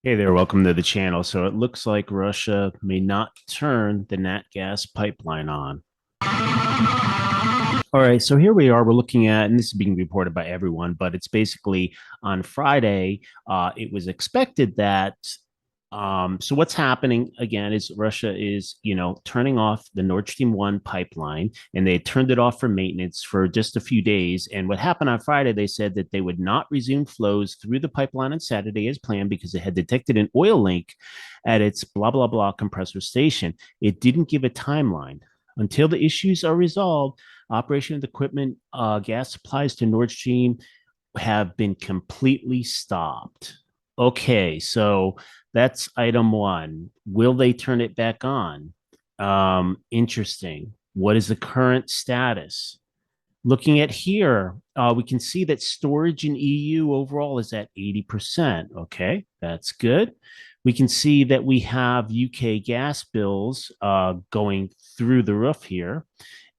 Hey there, welcome to the channel. So it looks like Russia may not turn the nat gas pipeline on. All right, so here we are. We're looking at, and this is being reported by everyone, but it's basically on Friday. It was expected that. So what's happening again is Russia is, turning off the Nord Stream 1 pipeline, and they turned it off for maintenance for just a few days. And what happened on Friday, they said that they would not resume flows through the pipeline on Saturday as planned because it had detected an oil leak at its blah, blah, blah compressor station. It didn't give a timeline. Until the issues are resolved, operation of the equipment, gas supplies to Nord Stream have been completely stopped. Okay, so that's item one. Will they turn it back on? Interesting. What is the current status? Looking at here, we can see that storage in EU overall is at 80%. Okay, that's good. We can see that we have UK gas bills going through the roof here.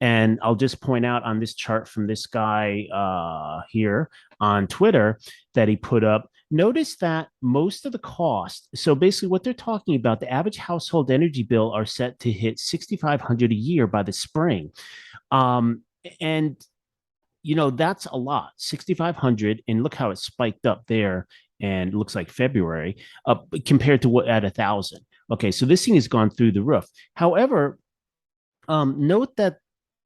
And I'll just point out on this chart from this guy here on Twitter that he put up. Notice that most of the cost, so basically what they're talking about, the average household energy bill are set to hit 6,500 a year by the spring. And that's a lot, 6,500. And look how it spiked up there. And it looks like February compared to what at 1,000. Okay, so this thing has gone through the roof. However, note that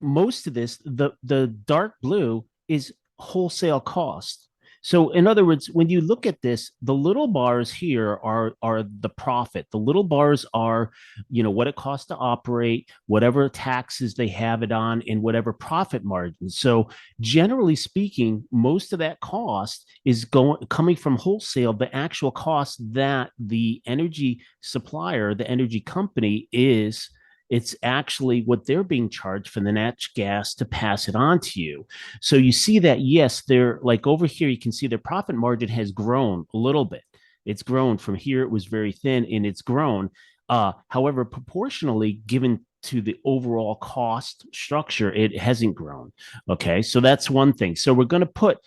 most of this, the dark blue, is wholesale cost. So in other words, when you look at this, the little bars here are the profit. The little bars are, what it costs to operate, whatever taxes they have it on, and whatever profit margin. So generally speaking, most of that cost is coming from wholesale. The actual cost that the energy supplier, the energy company is, it's actually what they're being charged for the natural gas to pass it on to you. So you see that, yes, they're like over here, you can see their profit margin has grown a little bit. It's grown from here, it was very thin and it's grown. However, proportionally, given to the overall cost structure, it hasn't grown. Okay, so that's one thing. So we're going to put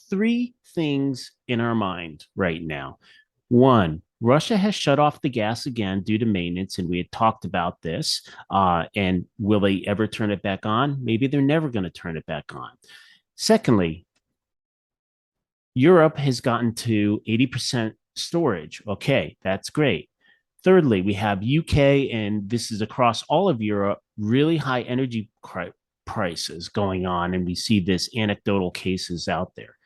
three things in our mind right now. One, Russia has shut off the gas again due to maintenance, and we had talked about this. And will they ever turn it back on? Maybe they're never going to turn it back on. Secondly, Europe has gotten to 80% storage. Okay, that's great. Thirdly, we have UK, and this is across all of Europe, really high energy prices going on, and we see this anecdotal cases out there.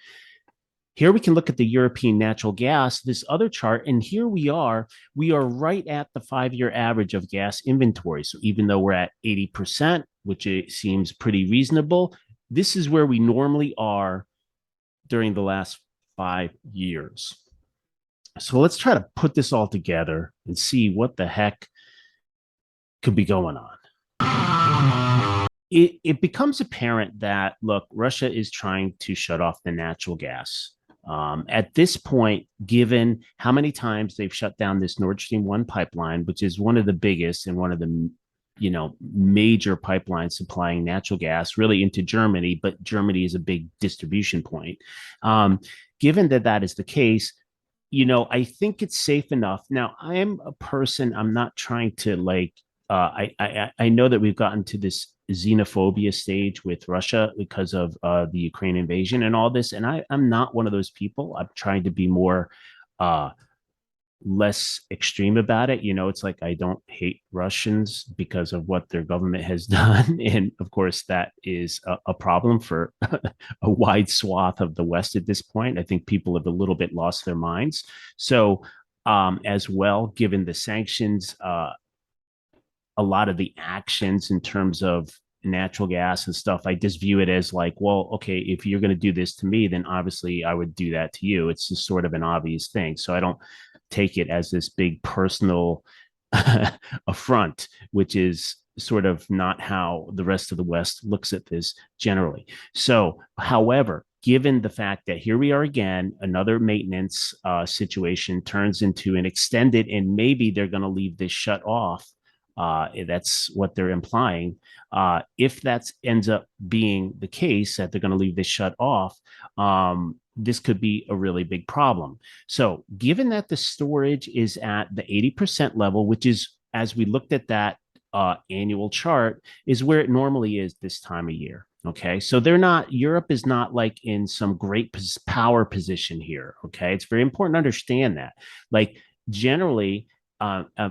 Here we can look at the European natural gas, this other chart, and here we are right at the 5-year average of gas inventory. So even though we're at 80%, which it seems pretty reasonable, this is where we normally are during the last 5 years. So let's try to put this all together and see what the heck could be going on. It becomes apparent that, look, Russia is trying to shut off the natural gas. At this point, given how many times they've shut down this Nord Stream 1 pipeline, which is one of the biggest and one of the major pipelines supplying natural gas really into Germany, but Germany is a big distribution point. Given that that is the case, I think it's safe enough. Now, I am a person, I'm not trying to I know that we've gotten to this xenophobia stage with Russia because of the Ukraine invasion and all this. And I'm not one of those people. I'm trying to be more uh, less extreme about it. It's like I don't hate Russians because of what their government has done. And of course, that is a problem for a wide swath of the West at this point. I think people have a little bit lost their minds. So, as well, given the sanctions, a lot of the actions in terms of natural gas and stuff, I just view it as like, well, okay, if you're going to do this to me, then obviously I would do that to you. It's just sort of an obvious thing. So I don't take it as this big personal affront, which is sort of not how the rest of the West looks at this generally. So, however, given the fact that here we are again, another maintenance situation turns into an extended, and maybe they're going to leave this shut off. That's what they're implying. If that ends up being the case, that they're going to leave this shut off, this could be a really big problem. So, given that the storage is at the 80% level, which is, as we looked at that annual chart, is where it normally is this time of year. Okay. So, Europe is not like in some great power position here. Okay. It's very important to understand that. Like, generally,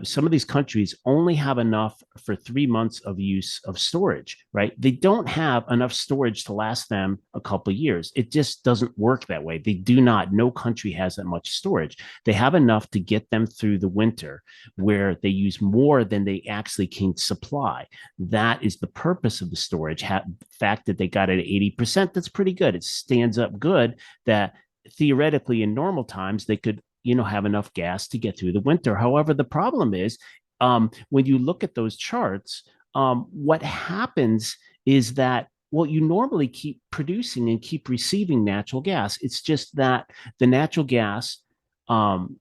some of these countries only have enough for 3 months of use of storage, right? They don't have enough storage to last them a couple of years. It just doesn't work that way. They do not. No country has that much storage. They have enough to get them through the winter where they use more than they actually can supply. That is the purpose of the storage. Fact that they got it at 80%, that's pretty good. It stands up good that theoretically in normal times they could have enough gas to get through the winter. However, the problem is when you look at those charts, what happens is that well, you normally keep producing and keep receiving natural gas. It's just that the natural gas um,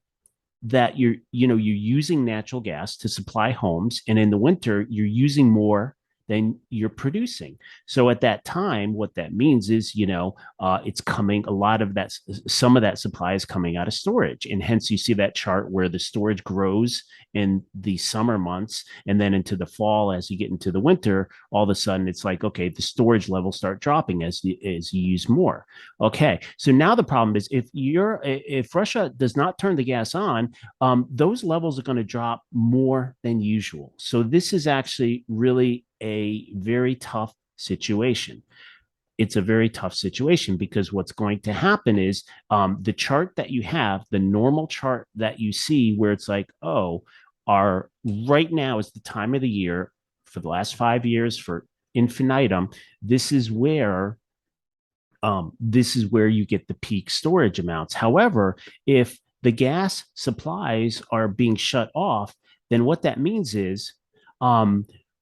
that you're using natural gas to supply homes, and in the winter you're using more than you're producing. So at that time, what that means is, it's coming a lot of that, some of that supply is coming out of storage, and hence you see that chart where the storage grows in the summer months, and then into the fall, as you get into the winter, all of a sudden it's like, okay, the storage levels start dropping as you use more. Okay, so now the problem is if Russia does not turn the gas on, those levels are going to drop more than usual. So this is actually really a very tough situation. It's a very tough situation because what's going to happen is the chart that you have, the normal chart that you see, where it's like, oh, our right now is the time of the year for the last 5 years for infinitum. This is where you get the peak storage amounts. However, if the gas supplies are being shut off, then what that means is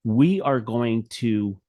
we are going to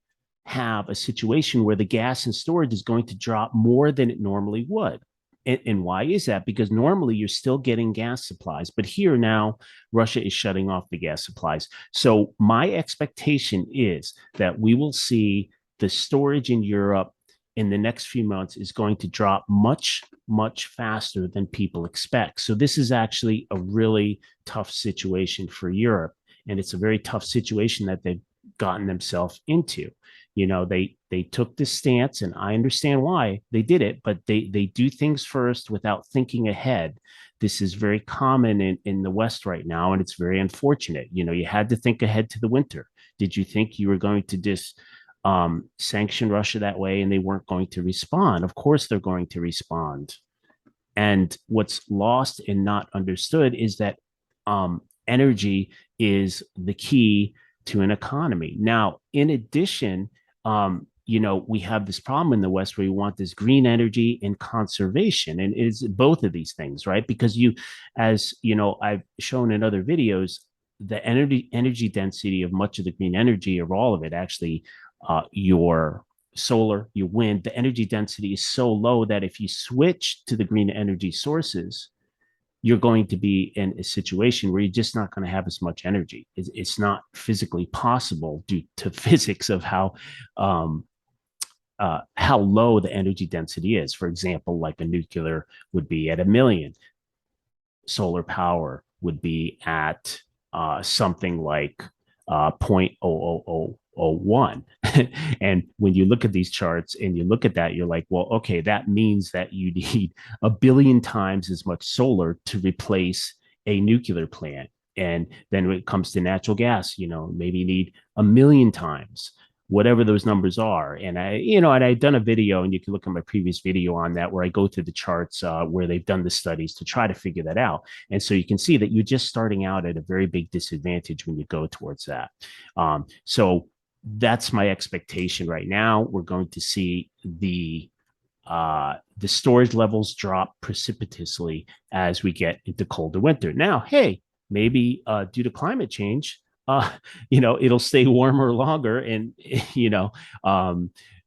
have a situation where the gas and storage is going to drop more than it normally would. And why is that? Because normally you're still getting gas supplies, but here now Russia is shutting off the gas supplies. So my expectation is that we will see the storage in Europe in the next few months is going to drop much, much faster than people expect. So this is actually a really tough situation for Europe. And it's a very tough situation that they've gotten themselves into. They took this stance, and I understand why they did it, but they do things first without thinking ahead. This is very common in the West right now, and it's very unfortunate. You had to think ahead to the winter. Did you think you were going to just sanction Russia that way and they weren't going to respond? Of course, they're going to respond. And what's lost and not understood is that energy is the key to an economy. Now, in addition, we have this problem in the West where you want this green energy and conservation, and it's both of these things, right? Because as I've shown in other videos, the energy density of much of the green energy, or all of it, actually, your solar, your wind, the energy density is so low that if you switch to the green energy sources, you're going to be in a situation where you're just not going to have as much energy. It's not physically possible due to physics of how low the energy density is. For example, like a nuclear would be at 1 million, solar power would be at something like 0.00001. And when you look at these charts and you look at that, you're like, well, okay, that means that you need 1 billion times as much solar to replace a nuclear plant. And then when it comes to natural gas, maybe you need 1 million times, whatever those numbers are. And I've done a video, and you can look at my previous video on that, where I go through the charts where they've done the studies to try to figure that out. And so you can see that you're just starting out at a very big disadvantage when you go towards that. So that's my expectation right now. We're going to see the storage levels drop precipitously as we get into colder winter. Now, hey, maybe due to climate change, it'll stay warmer longer, and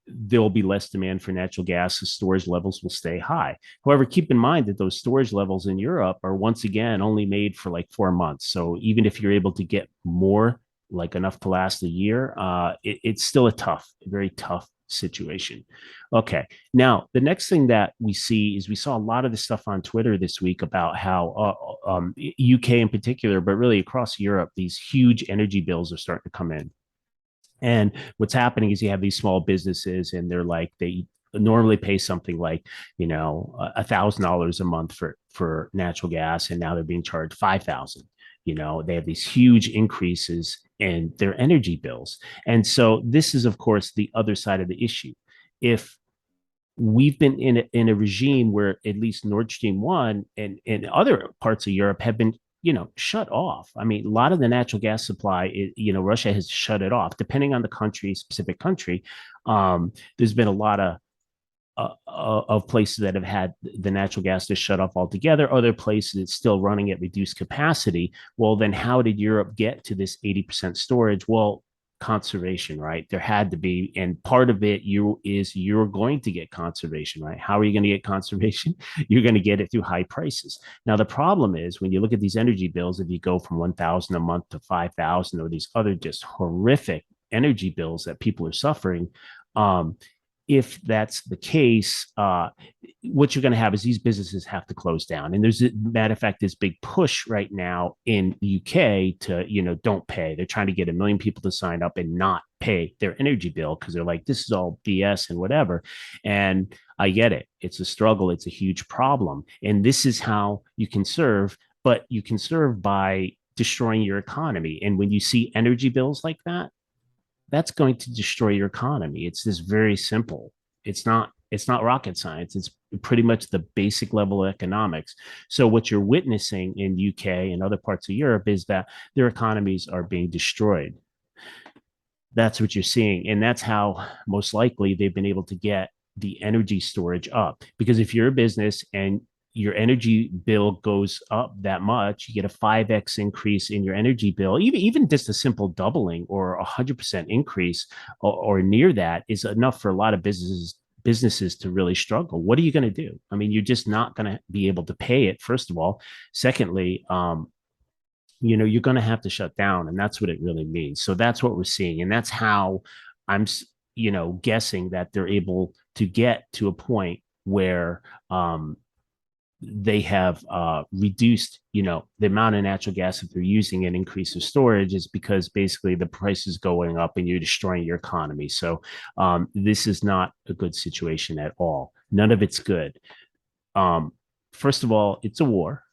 there'll be less demand for natural gas. The storage levels will stay high. However, keep in mind that those storage levels in Europe are once again only made for like 4 months. So even if you're able to get more, like enough to last a year, it's still a very tough situation. Okay. Now, the next thing that we see is we saw a lot of this stuff on Twitter this week about how UK in particular, but really across Europe, these huge energy bills are starting to come in. And what's happening is you have these small businesses, and they're like they normally pay something like $1,000 a month for natural gas, and now they're being charged 5,000. They have these huge increases in their energy bills, and so this is, of course, the other side of the issue. If we've been in a regime where at least Nord Stream 1 and other parts of Europe have been shut off. I mean, a lot of the natural gas supply, Russia has shut it off. Depending on the country, specific country, there's been a lot of places that have had the natural gas to shut off altogether. Other places it's still running at reduced capacity. Well, then how did Europe get to this 80% storage? Well, conservation, right? There had to be, and part of it you're going to get conservation, right? How are you going to get conservation? You're going to get it through high prices. Now the problem is when you look at these energy bills, if you go from 1,000 a month to 5,000, or these other just horrific energy bills that people are suffering, if that's the case, what you're going to have is these businesses have to close down. And there's a matter of fact, this big push right now in the UK to, don't pay. They're trying to get 1 million people to sign up and not pay their energy bill because they're like, this is all BS and whatever. And I get it. It's a struggle. It's a huge problem. And this is how you can serve, but you can serve by destroying your economy. And when you see energy bills like that, that's going to destroy your economy. It's this very simple. It's not rocket science. It's pretty much the basic level of economics. So what you're witnessing in UK and other parts of Europe is that their economies are being destroyed. That's what you're seeing, and that's how most likely they've been able to get the energy storage up. Because if you're a business and your energy bill goes up that much, you get a 5x increase in your energy bill. Even just a simple doubling or 100% increase, or near that, is enough for a lot of businesses to really struggle. What are you going to do? I mean, you're just not going to be able to pay it, first of all. Secondly, you're going to have to shut down, and that's what it really means. So that's what we're seeing, and that's how I'm guessing that they're able to get to a point where they have reduced, the amount of natural gas that they're using, and increase of storage, is because basically the price is going up and you're destroying your economy. So this is not a good situation at all. None of it's good. First of all, it's a war,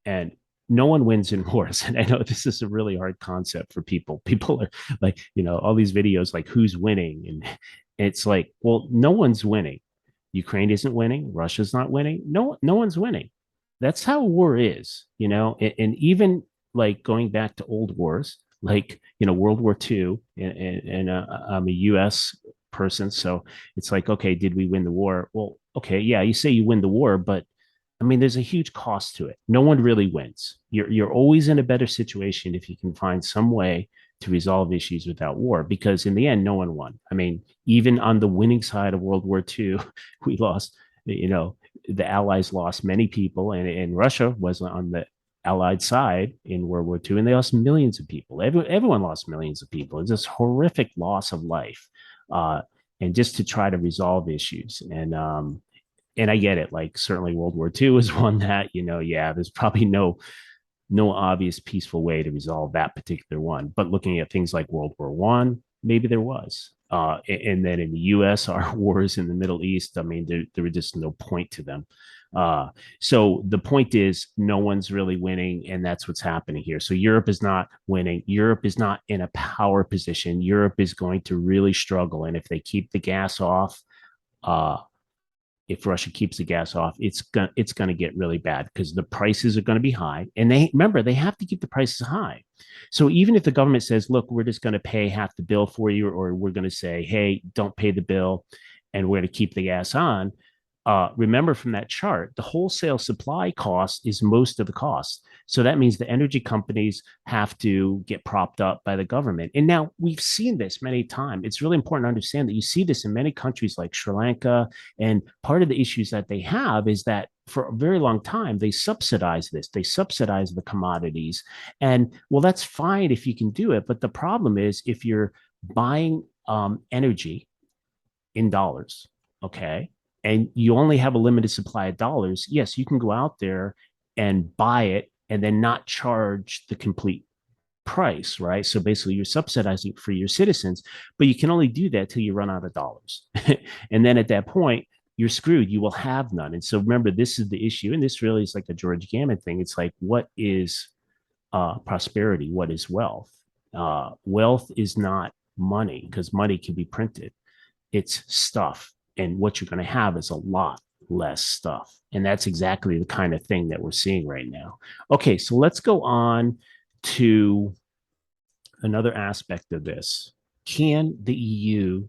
and no one wins in wars. And I know this is a really hard concept for people. People are like, all these videos like who's winning, and it's like, well, no one's winning. Ukraine isn't winning. Russia's not winning. No one's winning. That's how war is, and even like going back to old wars, like, World War II, and I'm a US person. So it's like, okay, did we win the war? Well, okay, yeah, you say you win the war, but I mean, there's a huge cost to it. No one really wins. You're always in a better situation if you can find some way to resolve issues without war, because in the end, no one won. I mean, even on the winning side of World War II, we lost, the Allies lost many people, and Russia was on the Allied side in World War II, and they lost millions of people. Everyone lost millions of people. It's this horrific loss of life. And just to try to resolve issues. And I get it. Like, certainly World War II is one that, yeah, there's probably no obvious peaceful way to resolve that particular one. But looking at things like World War One, maybe there was. And then in the U.S., our wars in the Middle East, I mean, there was just no point to them. So the point is, no one's really winning, and that's what's happening here. So Europe is not winning. Europe is not in a power position. Europe is going to really struggle, and if they keep the gas off, uh, if Russia keeps the gas off, it's going to get really bad, because the prices are going to be high, and they have to keep the prices high. So even if the government says, "Look, we're just going to pay half the bill for you," or we're going to say, "Hey, don't pay the bill, and we're going to keep the gas on," remember from that chart, the wholesale supply cost is most of the cost. So that means the energy companies have to get propped up by the government. And now we've seen this many times. It's really important to understand that you see this in many countries like Sri Lanka. And part of the issues that they have is that for a very long time, they subsidize this. They subsidize the commodities. And well, that's fine if you can do it. But the problem is, if you're buying energy in dollars. Okay. And you only have a limited supply of dollars. Yes, you can go out there and buy it and then not charge the complete price, right? So basically, you're subsidizing for your citizens, but you can only do that till you run out of dollars. And then at that point, you're screwed. You will have none. And so remember, this is the issue. And this really is like a George Gammon thing. It's like, what is prosperity? What is wealth? Wealth is not money because money can be printed. It's stuff. And what you're going to have is a lot less stuff. And that's exactly the kind of thing that we're seeing right now. Okay, so let's go on to another aspect of this. Can the EU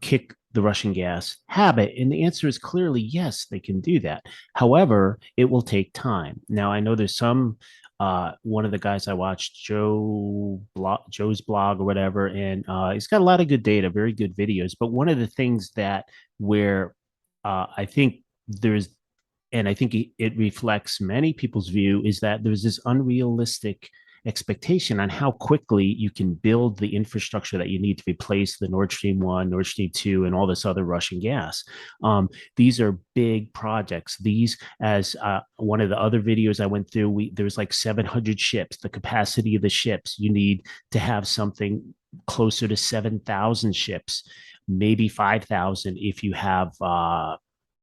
kick the Russian gas habit? And the answer is clearly yes, they can do that. However, it will take time. Now, I know there's some, one of the guys I watched, Joe's blog or whatever, and he's got a lot of good data, very good videos. But one of the things that where I think there's, and I think it reflects many people's view, is that there's this unrealistic expectation on how quickly you can build the infrastructure that you need to replace the Nord Stream 1, Nord Stream 2, and all this other Russian gas. These are big projects. These, as one of the other videos I went through, there's like 700 ships. The capacity of the ships, you need to have something closer to 7,000 ships, maybe 5,000 if you have,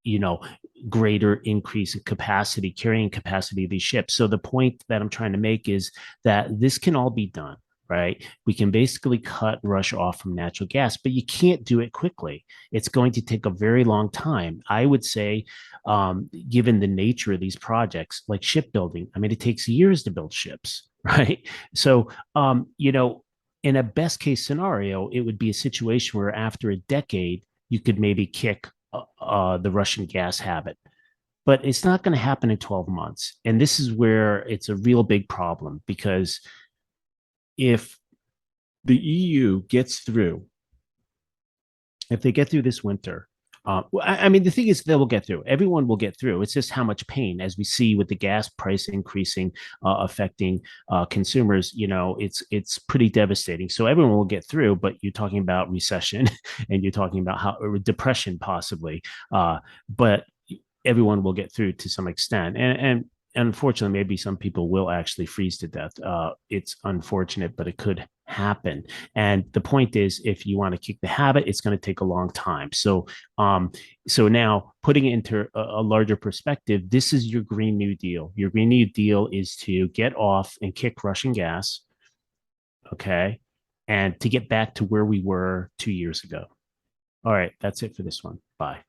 you know, greater increase in capacity, carrying capacity of these ships. So the point that I'm trying to make is that this can all be done, right? We can basically cut Russia off from natural gas, but you can't do it quickly. It's going to take a very long time. I would say, given the nature of these projects, like shipbuilding, I mean, it takes years to build ships, right? So, in a best case scenario, it would be a situation where after a decade, you could maybe kick the Russian gas habit. But it's not going to happen in 12 months. And this is where it's a real big problem because if the EU gets through, if they get through this winter, I mean, the thing is, they will get through. Everyone will get through. It's just how much pain, as we see with the gas price increasing, affecting consumers. It's pretty devastating. So everyone will get through. But you're talking about recession, and you're talking about how or depression possibly. But everyone will get through to some extent, and unfortunately, maybe some people will actually freeze to death. It's unfortunate, but it could happen. And the point is, if you want to kick the habit, it's going to take a long time. So now putting it into a larger perspective, this is your Green New Deal. Your Green New Deal is to get off and kick Russian gas, okay, and to get back to where we were 2 years ago. All right, that's it for this one. Bye.